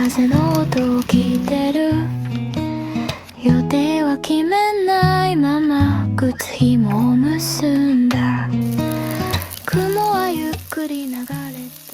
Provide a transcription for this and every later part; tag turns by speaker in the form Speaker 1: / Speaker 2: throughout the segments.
Speaker 1: 風の音を聞いてる。予定は決めないまま靴ひもを結んだ。雲はゆっくり流れて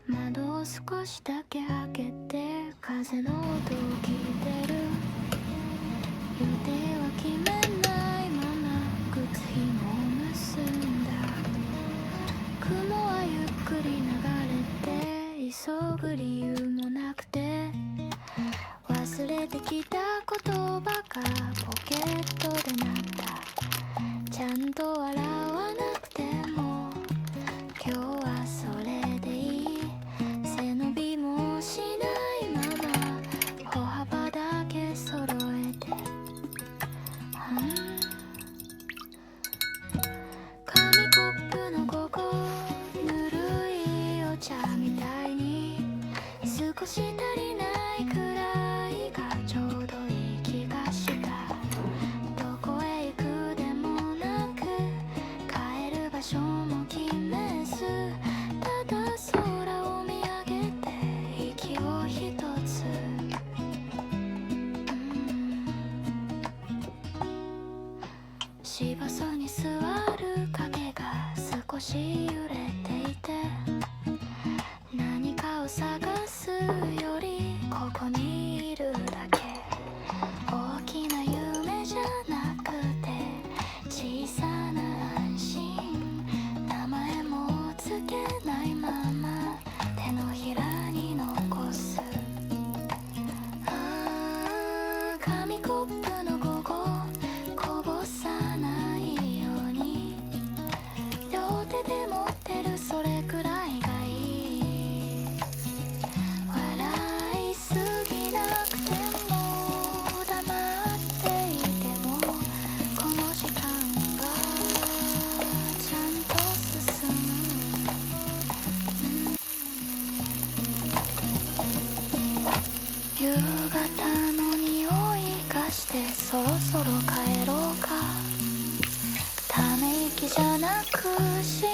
Speaker 1: 窓を少しだけ開けて風の音を聞いてる。予定は決めないまま靴ひもを結んだ。雲はゆっくり流れて急ぐ理由もなくて、忘れてきた言葉がポケットで鳴った。ちゃんと笑わなくても今日はそれでいい。背伸びもしないまま歩幅だけ揃えて、紙コップのここぬるいお茶みたいに少し足りないくらいがちょうどいい気がした。どこへ行くでもなく帰る場所も決めず、ただ空を見上げて息をひとつ。芝生に座る影が少し揺れていて、何かを探すよりここにいるだけ。大きな夢じゃなくて小さな安心。名前もつけないまま手のひらに残す。紙コップのこここぼさないように両手で持ってる、それくらいがいい。笑いすぎなくても黙っていてもこの時間がちゃんと進む。夕方の匂いがしてそろそろ帰ろうか。ため息じゃなくし